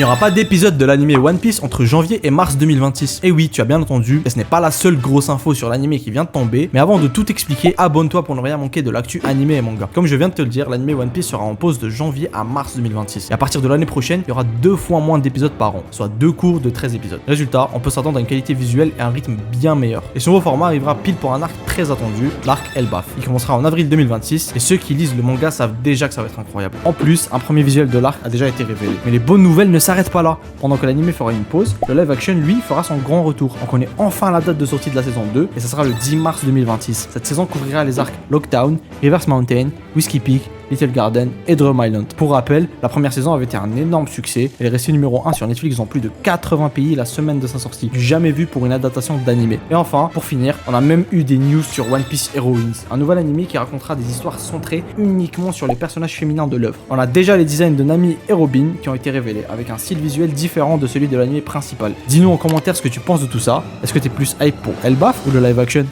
n'y aura pas d'épisode de l'anime One Piece entre janvier et mars 2026. Et oui, tu as bien entendu, et ce n'est pas la seule grosse info sur l'anime qui vient de tomber, mais avant de tout expliquer, abonne-toi pour ne rien manquer de l'actu animé et manga. Comme je viens de te le dire, l'anime One Piece sera en pause de janvier à mars 2026. Et à partir de l'année prochaine, il y aura 2 fois moins d'épisodes par an, soit 2 cours de 13 épisodes. Résultat, on peut s'attendre à une qualité visuelle et un rythme bien meilleur. Et ce nouveau format arrivera pile pour un arc très attendu, l'arc Elbaf. Il commencera en avril 2026 et ceux qui lisent le manga savent déjà que ça va être incroyable. En plus, un premier visuel de l'arc a déjà été révélé. Mais les bonnes nouvelles ne s'arrêtent pas là. Pendant que l'anime fera une pause, le live action lui fera son grand retour. On connaît enfin la date de sortie de la saison 2 et ça sera le 10 mars 2026. Cette saison couvrira les arcs Lockdown, Reverse Mountain, Whiskey Peak, Little Garden et Drum Island. Pour rappel, la première saison avait été un énorme succès. Elle est restée numéro 1 sur Netflix dans plus de 80 pays la semaine de sa sortie. Du jamais vu pour une adaptation d'anime. Et enfin, pour finir, on a même eu des news sur One Piece Heroines, un nouvel anime qui racontera des histoires centrées uniquement sur les personnages féminins de l'œuvre. On a déjà les designs de Nami et Robin qui ont été révélés, avec un style visuel différent de celui de l'anime principal. Dis-nous en commentaire ce que tu penses de tout ça. Est-ce que t'es plus hype pour Elbaf ou le live action?